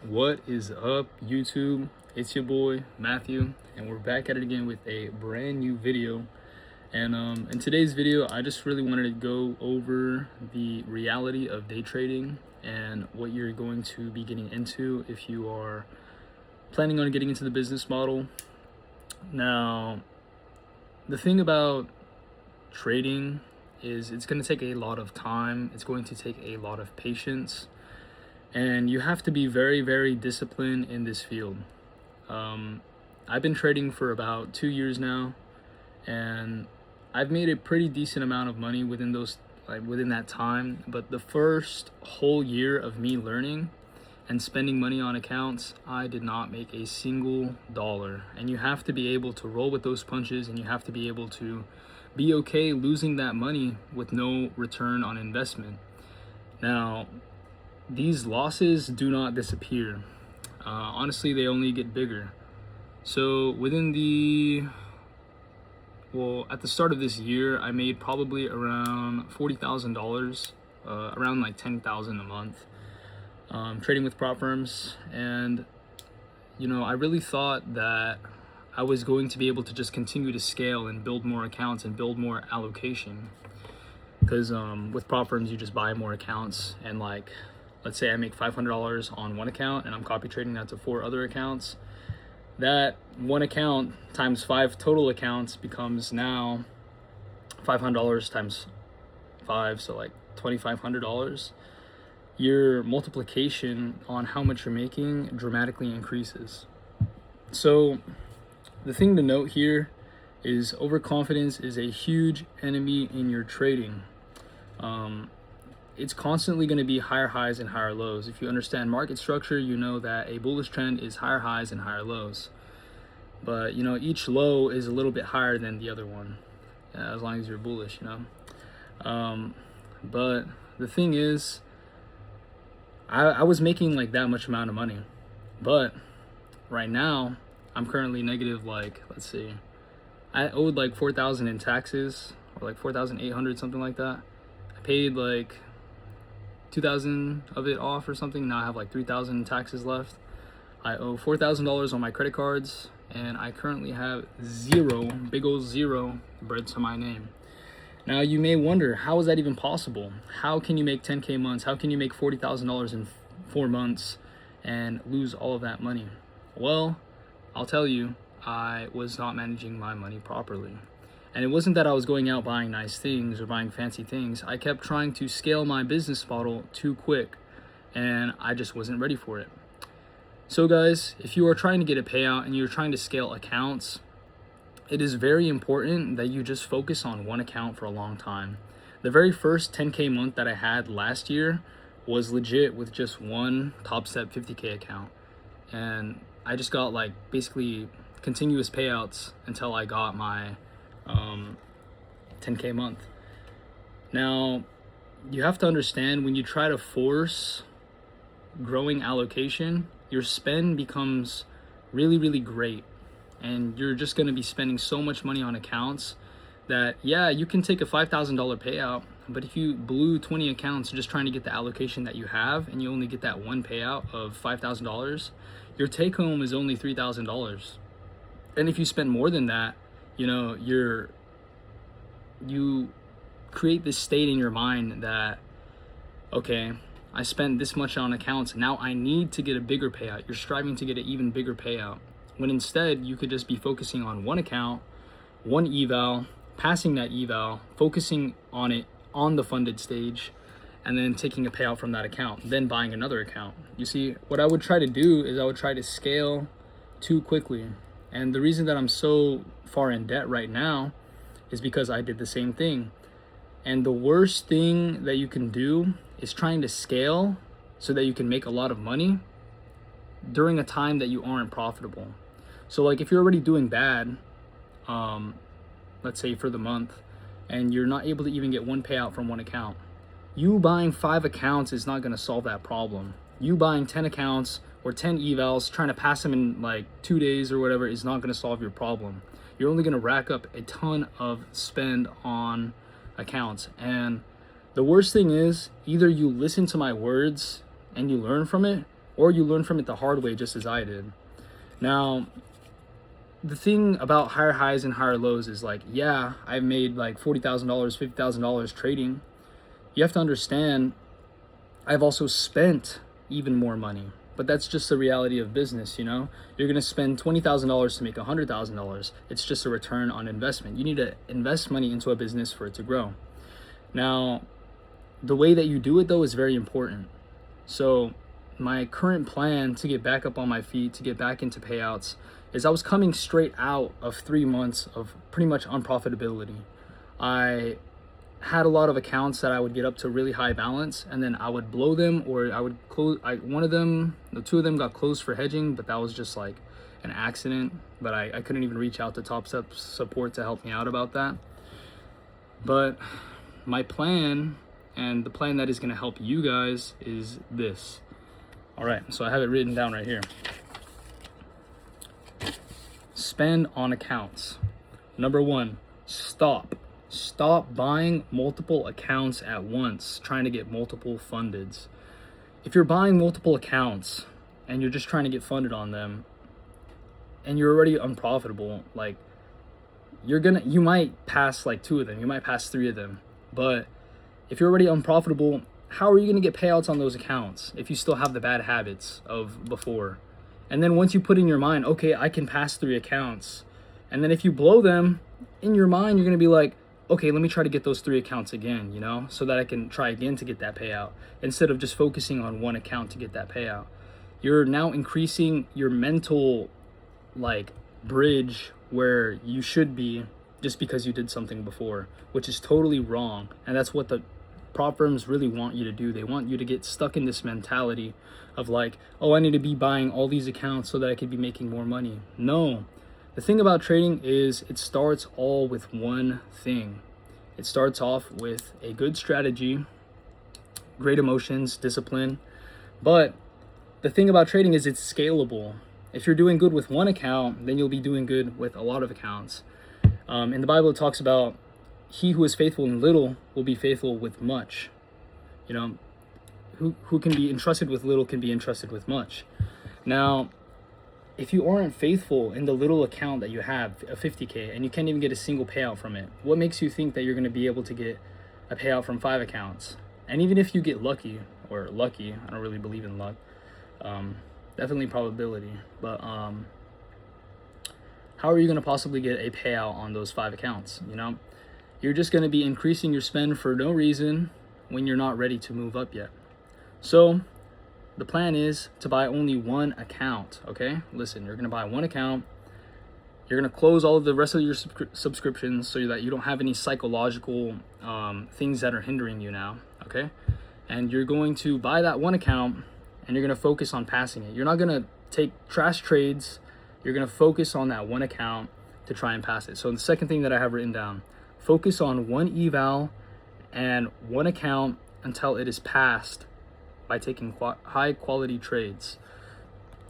What is up, YouTube? It's your boy Matthew, and we're back at it again with a brand new video. And in today's video, I just really wanted to go over the reality of day trading and what you're going to be getting into if you are planning on getting into the business model. Now, the thing about trading is it's going to take a lot of time. It's going to take a lot of patience. And you have to be very, very disciplined in this field. I've been trading for about 2 years now, and I've made a pretty decent amount of money within that time. But the first whole year of me learning and spending money on accounts, I did not make a single dollar. And you have to be able to roll with those punches, and you have to be able to be okay losing that money with no return on investment. Now, these losses do not disappear. Honestly, they only get bigger. So at the start of this year, I made probably around $40,000, around like $10,000 a month, trading with prop firms. And, I really thought that I was going to be able to just continue to scale and build more accounts and build more allocation. Because with prop firms, you just buy more accounts, and let's say I make $500 on one account and I'm copy trading that to 4 other accounts. That one account times 5 total accounts becomes now $500 times 5, so like $2,500. Your multiplication on how much you're making dramatically increases. So the thing to note here is overconfidence is a huge enemy in your trading. It's constantly going to be higher highs and higher lows. If you understand market structure, you know that a bullish trend is higher highs and higher lows. But, each low is a little bit higher than the other one, as long as you're bullish, But the thing is, I was making like that much amount of money. But right now, I'm currently negative, let's see, I owed like 4,000 in taxes, or like 4,800, something like that. I paid like 2,000 of it off or something. Now I have like 3,000 in taxes left. I owe $4,000 on my credit cards, and I currently have zero, big old zero, bread to my name. Now you may wonder, how is that even possible? How can you make 10K months? How can you make $40,000 in 4 months and lose all of that money? Well, I'll tell you, I was not managing my money properly. And it wasn't that I was going out buying nice things or buying fancy things. I kept trying to scale my business model too quick, and I just wasn't ready for it. So guys, if you are trying to get a payout and you're trying to scale accounts, it is very important that you just focus on one account for a long time. The very first 10K month that I had last year was legit with just one Top Step 50K account. And I just got basically continuous payouts until I got my 10K month. Now, you have to understand, when you try to force growing allocation, your spend becomes really, really great. And you're just going to be spending so much money on accounts that, yeah, you can take a $5,000 payout, but if you blew 20 accounts just trying to get the allocation that you have, and you only get that one payout of $5,000, your take home is only $3,000. And if you spend more than that, you create this state in your mind that, okay, I spent this much on accounts, now I need to get a bigger payout. You're striving to get an even bigger payout, when instead you could just be focusing on one account, one eval, passing that eval, focusing on it on the funded stage, and then taking a payout from that account, then buying another account. You see, what I would try to do is I would try to scale too quickly. And the reason that I'm so far in debt right now is because I did the same thing. And the worst thing that you can do is trying to scale so that you can make a lot of money during a time that you aren't profitable. So if you're already doing bad, let's say for the month, and you're not able to even get one payout from one account, you buying 5 accounts is not going to solve that problem. You buying 10 accounts or 10 evals, trying to pass them in 2 days or whatever, is not going to solve your problem. You're only going to rack up a ton of spend on accounts. And the worst thing is, either you listen to my words and you learn from it, or you learn from it the hard way, just as I did. Now, the thing about higher highs and higher lows is like, yeah, I've made like $40,000, $50,000 trading. You have to understand, I've also spent even more money. But that's just the reality of business, you know? You're gonna spend $20,000 to make $100,000. It's just a return on investment. You need to invest money into a business for it to grow. Now, the way that you do it though is very important. So my current plan to get back up on my feet, to get back into payouts, is I was coming straight out of 3 months of pretty much unprofitability. I had a lot of accounts that I would get up to really high balance, and then I would blow them, or I would close. The two of them got closed for hedging, but that was just like an accident. But I couldn't even reach out to Top Step support to help me out about that. But my plan, and the plan that is going to help you guys, is this. All right, so I have it written down right here. Spend on accounts. Number 1, stop buying multiple accounts at once, trying to get multiple fundeds. If you're buying multiple accounts and you're just trying to get funded on them and you're already unprofitable, like you might pass like 2 of them, you might pass 3 of them. But if you're already unprofitable, how are you going to get payouts on those accounts if you still have the bad habits of before? And then once you put in your mind, okay, I can pass 3 accounts, and then if you blow them, in your mind you're going to be like, okay, let me try to get those 3 accounts again, you know, so that I can try again to get that payout, instead of just focusing on one account to get that payout. You're now increasing your mental like bridge where you should be just because you did something before, which is totally wrong. And that's what the prop firms really want you to do. They want you to get stuck in this mentality of like, oh, I need to be buying all these accounts so that I could be making more money. No. The thing about trading is it starts all with one thing. It starts off with a good strategy, great emotions, discipline. But the thing about trading is it's scalable. If you're doing good with one account, then you'll be doing good with a lot of accounts. In the Bible, it talks about he who is faithful in little will be faithful with much. You know, who can be entrusted with little can be entrusted with much. Now, if you aren't faithful in the little account that you have, a 50K, and you can't even get a single payout from it, what makes you think that you're going to be able to get a payout from 5 accounts? And even if you get lucky, I don't really believe in luck, definitely probability, but how are you going to possibly get a payout on those 5 accounts? You know, you're just going to be increasing your spend for no reason when you're not ready to move up yet. So the plan is to buy only one account, okay? Listen, you're going to buy one account. You're going to close all of the rest of your subscriptions so that you don't have any psychological things that are hindering you now, okay? And you're going to buy that one account and you're going to focus on passing it. You're not going to take trash trades. You're going to focus on that one account to try and pass it. So the second thing that I have written down, focus on one eval and one account until it is passed by taking high quality trades.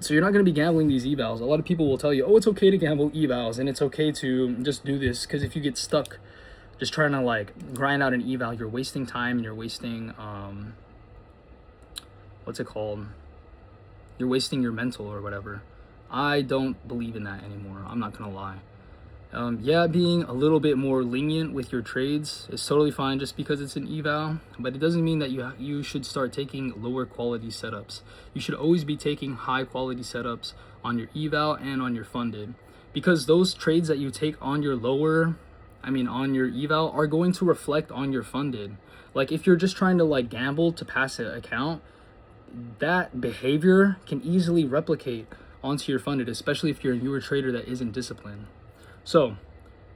So you're not going to be gambling these evals. A lot of people will tell you, oh, it's okay to gamble evals and it's okay to just do this, because if you get stuck just trying to like grind out an eval, you're wasting time and you're wasting you're wasting your mental or whatever. I don't believe in that anymore. I'm not gonna lie. Yeah, being a little bit more lenient with your trades is totally fine just because it's an eval, but it doesn't mean that you should start taking lower quality setups. You should always be taking high quality setups on your eval and on your funded, because those trades that you take on your on your eval are going to reflect on your funded. Like if you're just trying to like gamble to pass an account, that behavior can easily replicate onto your funded, especially if you're a newer trader that isn't disciplined. So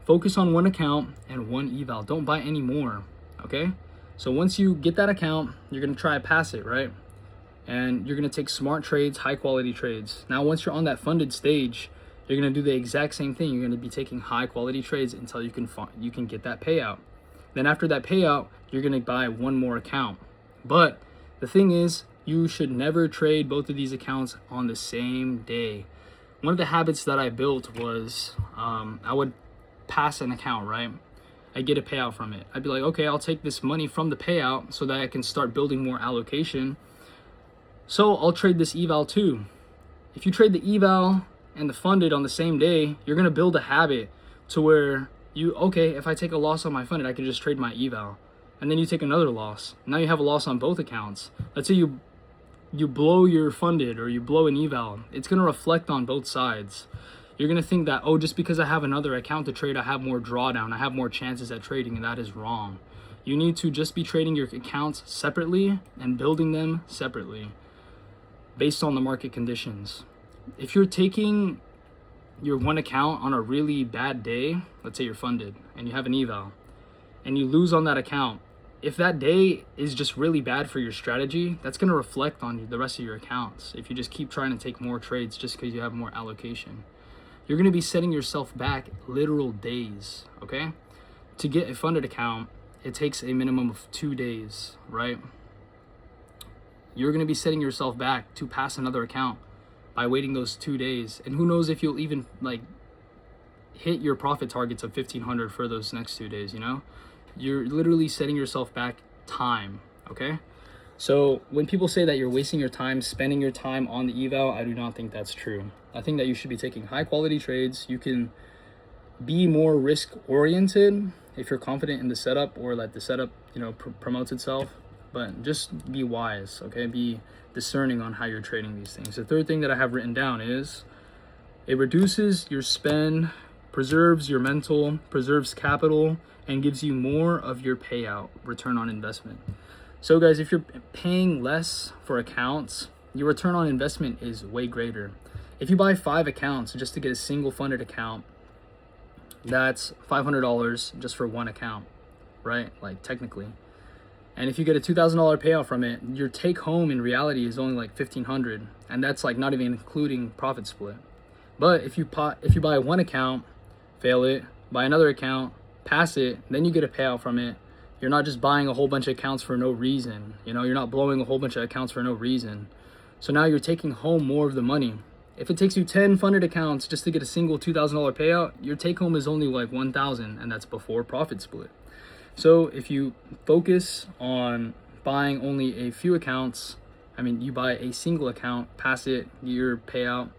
focus on one account and one eval. Don't buy any more, okay? So once you get that account, you're gonna try to pass it, right? And you're gonna take smart trades, high quality trades. Now, once you're on that funded stage, you're gonna do the exact same thing. You're gonna be taking high quality trades until you can get that payout. Then after that payout, you're gonna buy one more account. But the thing is, you should never trade both of these accounts on the same day. One of the habits that I built was I would pass an account, right? I get a payout from it. I'd be like, okay, I'll take this money from the payout so that I can start building more allocation. So I'll trade this eval too. If you trade the eval and the funded on the same day, you're gonna build a habit to where okay, if I take a loss on my funded, I can just trade my eval. And then you take another loss. Now you have a loss on both accounts. Let's say you blow your funded or you blow an eval. It's gonna reflect on both sides. You're gonna think that, oh, just because I have another account to trade, I have more drawdown, I have more chances at trading, and that is wrong. You need to just be trading your accounts separately and building them separately based on the market conditions. If you're taking your one account on a really bad day, let's say you're funded and you have an eval and you lose on that account, if that day is just really bad for your strategy, that's going to reflect on the rest of your accounts. If you just keep trying to take more trades just because you have more allocation, you're going to be setting yourself back literal days. Okay, to get a funded account, it takes a minimum of 2 days, right? You're going to be setting yourself back to pass another account by waiting those 2 days. And who knows if you'll even like hit your profit targets of 1,500 for those next 2 days, you know? You're literally setting yourself back time, okay? So when people say that you're wasting your time, spending your time on the eval, I do not think that's true. I think that you should be taking high quality trades. You can be more risk oriented if you're confident in the setup or that the setup, you know, promotes itself. But just be wise, okay? Be discerning on how you're trading these things. The third thing that I have written down is it reduces your spend, preserves your mental, preserves capital, and gives you more of your payout, return on investment. So guys, if you're paying less for accounts, your return on investment is way greater. If you buy 5 accounts just to get a single funded account, that's $500 just for one account, right? Like technically. And if you get a $2,000 payout from it, your take home in reality is only like $1,500, and that's like not even including profit split. But if you buy one account, fail it, buy another account, pass it, then you get a payout from it. You're not just buying a whole bunch of accounts for no reason. You know, you're not blowing a whole bunch of accounts for no reason. So now you're taking home more of the money. If it takes you 10 funded accounts just to get a single $2,000 payout, your take home is only like $1,000, and that's before profit split. So if you focus on buying only a few accounts, you buy a single account, pass it, your payout,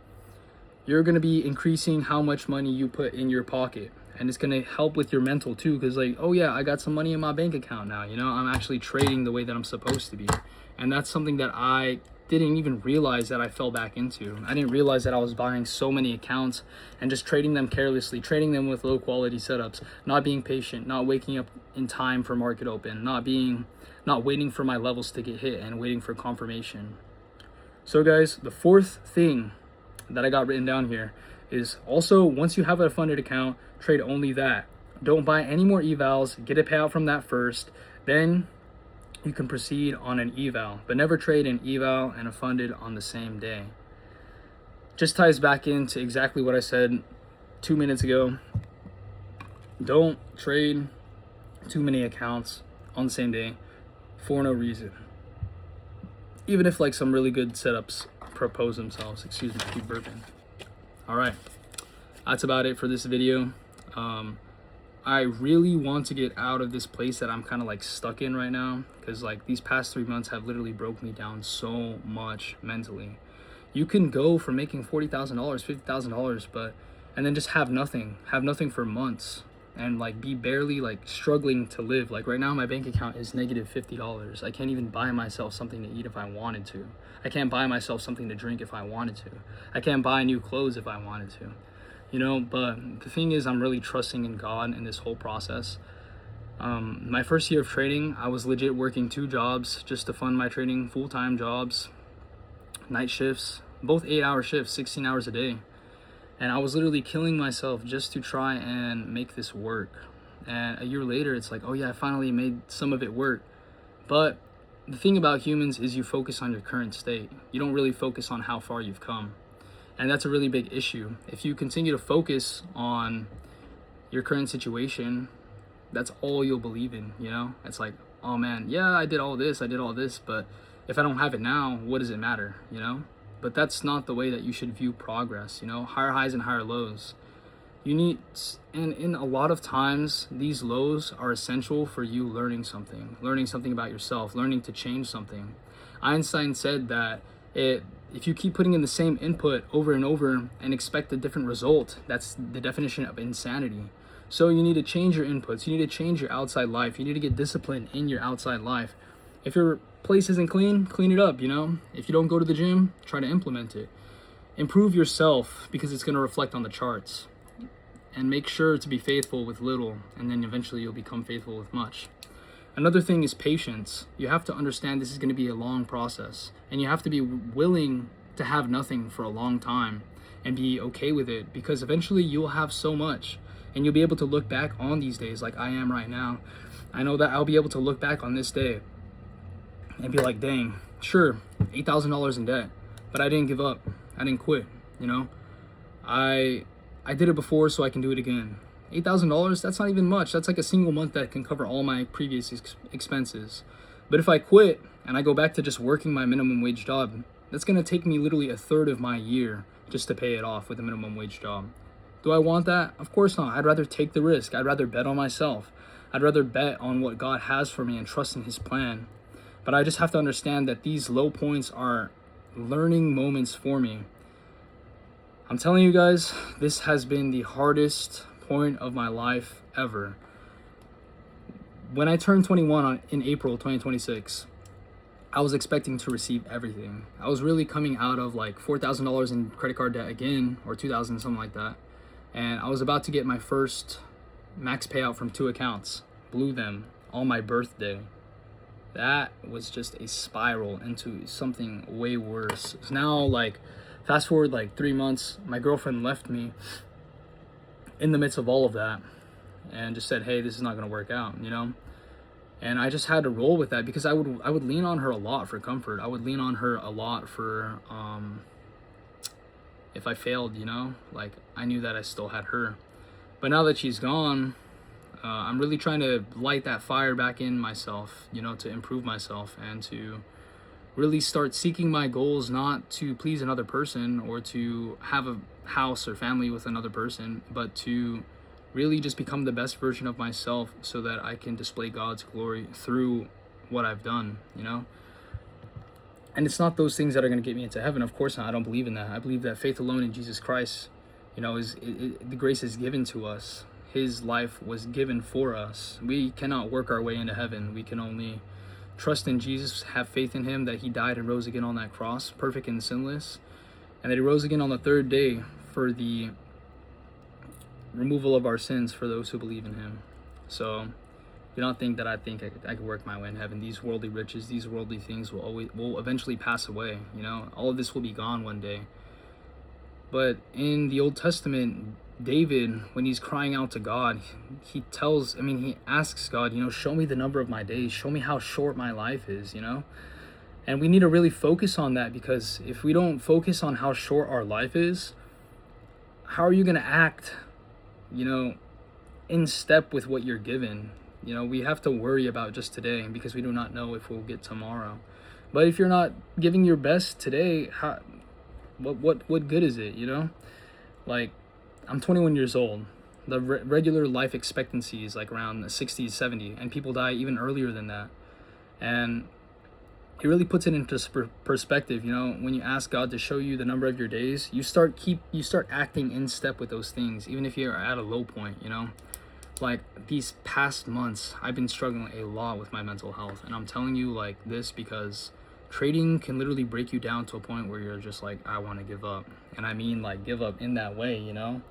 you're going to be increasing how much money you put in your pocket. And it's going to help with your mental too, because like, oh yeah, I got some money in my bank account now, you know, I'm actually trading the way that I'm supposed to be. And that's something that I didn't even realize that I fell back into. I didn't realize that I was buying so many accounts and just trading them carelessly, trading them with low quality setups, not being patient, not waking up in time for market open, not waiting for my levels to get hit and waiting for confirmation. So guys, the fourth thing that I got written down here is also, once you have a funded account, trade only that. Don't buy any more evals, get a payout from that first, then you can proceed on an eval, but never trade an eval and a funded on the same day. Just ties back into exactly what I said 2 minutes ago. Don't trade too many accounts on the same day for no reason. Even if like some really good setups propose themselves. Excuse me, I keep burping. All right, that's about it for this video. I really want to get out of this place that I'm kind of like stuck in right now, because like these past 3 months have literally broke me down so much mentally. You can go from making $40,000, $50,000, and then just have nothing for months and like be barely like struggling to live. Like right now my bank account is negative $50. I can't even buy myself something to eat if I wanted to. I can't buy myself something to drink if I wanted to. I can't buy new clothes if I wanted to. You know, but the thing is, I'm really trusting in God in this whole process. My first year of trading, I was legit working 2 jobs just to fund my trading, full-time jobs, night shifts, both 8-hour shifts, 16 hours a day. And I was literally killing myself just to try and make this work. And a year later, it's like, oh yeah, I finally made some of it work. But the thing about humans is you focus on your current state. You don't really focus on how far you've come. And that's a really big issue. If you continue to focus on your current situation, that's all you'll believe in, you know? It's like, oh man, yeah, I did all this, but if I don't have it now, what does it matter, you know? But that's not the way that you should view progress, you know? Higher highs and higher lows. And in a lot of times, these lows are essential for you learning something about yourself, learning to change something. Einstein said that If you keep putting in the same input over and over and expect a different result, that's the definition of insanity. So you need to change your inputs. You need to change your outside life. You need to get disciplined in your outside life. If your place isn't clean, clean it up, you know? If you don't go to the gym, try to implement it. Improve yourself, because it's going to reflect on the charts. And make sure to be faithful with little, and then eventually you'll become faithful with much. Another thing is patience. You have to understand this is going to be a long process, and you have to be willing to have nothing for a long time and be okay with it, because eventually you'll have so much, and you'll be able to look back on these days like I am right now. I know that I'll be able to look back on this day and be like, dang, sure, $8,000 in debt, but I didn't give up. I didn't quit, you know? I did it before, so I can do it again. $8,000, that's not even much. That's like a single month that can cover all my previous expenses. But if I quit and I go back to just working my minimum wage job, that's gonna take me literally a third of my year just to pay it off with a minimum wage job. Do I want that? Of course not. I'd rather take the risk. I'd rather bet on myself. I'd rather bet on what God has for me and trust in his plan. But I just have to understand that these low points are learning moments for me. I'm telling you guys, this has been the hardest point of my life ever. When I turned 21 in April 2026, I was expecting to receive everything. I was really coming out of like $4,000 in credit card debt again, or $2,000, something like that. And I was about to get my first max payout from 2 accounts. Blew them on my birthday. That was just a spiral into something way worse. So now, like, fast forward like 3 months, my girlfriend left me in the midst of all of that and just said, hey, this is not going to work out, you know? And I just had to roll with that, because I would lean on her a lot for comfort. I would lean on her a lot for if I failed, you know? Like, I knew that I still had her. But now that she's gone, I'm really trying to light that fire back in myself, you know, to improve myself and to really start seeking my goals, not to please another person or to have a house or family with another person, but to really just become the best version of myself so that I can display God's glory through what I've done, you know? And it's not those things that are going to get me into heaven. Of course not. I don't believe in that. I believe that faith alone in Jesus Christ, you know, the grace is given to us. His life was given for us. We cannot work our way into heaven. We can only trust in Jesus, have faith in him, that he died and rose again on that cross, perfect and sinless, and that he rose again on the 3rd day for the removal of our sins for those who believe in him. So do not think that I think I could work my way in heaven. These worldly riches, these worldly things will eventually pass away. You know, all of this will be gone one day. But in the Old Testament, David, when he's crying out to God, he asks God, you know, show me the number of my days, show me how short my life is, you know? And we need to really focus on that, because if we don't focus on how short our life is, how are you going to act, you know, in step with what you're given? You know, we have to worry about just today, because we do not know if we'll get tomorrow. But if you're not giving your best today, what good is it, you know? Like, I'm 21 years old. The regular life expectancy is like around 60, 70, and people die even earlier than that. And it really puts it into perspective, you know, when you ask God to show you the number of your days, you start acting in step with those things, even if you're at a low point, you know? Like, these past months, I've been struggling a lot with my mental health, and I'm telling you like this because trading can literally break you down to a point where you're just like, I want to give up. And I mean, like, give up in that way, you know?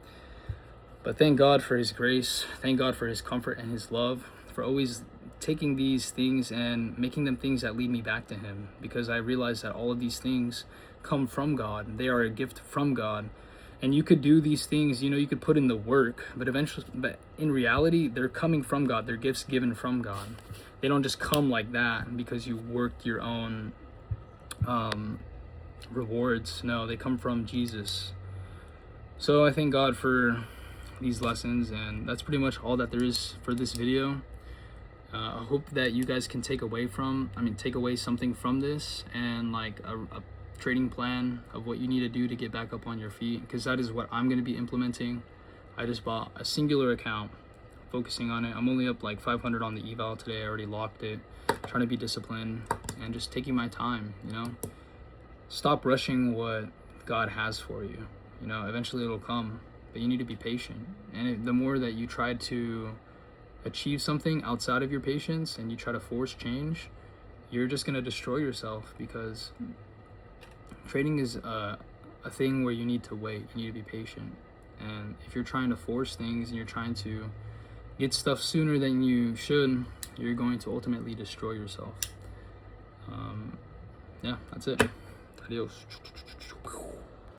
But thank God for his grace. Thank God for his comfort and his love, for always taking these things and making them things that lead me back to him, because I realize that all of these things come from God. They are a gift from God. And you could do these things, you know, you could put in the work, but in reality, they're coming from God. They're gifts given from God. They don't just come like that because you worked your own rewards. No, they come from Jesus. So I thank God for these lessons, and that's pretty much all that there is for this video. I hope that you guys can take away something from this, and like a trading plan of what you need to do to get back up on your feet, because that is what I'm going to be implementing. I just bought a singular account, focusing on it. I'm only up like 500 on the eval today. I already locked it, trying to be disciplined and just taking my time, you know. stop rushing what God has for you. You know, eventually it'll come, but you need to be patient. And the more that you try to achieve something outside of your patience and you try to force change, you're just going to destroy yourself, because trading is a thing where you need to wait, you need to be patient. And if you're trying to force things and you're trying to get stuff sooner than you should, you're going to ultimately destroy yourself. Yeah, that's it. Adios.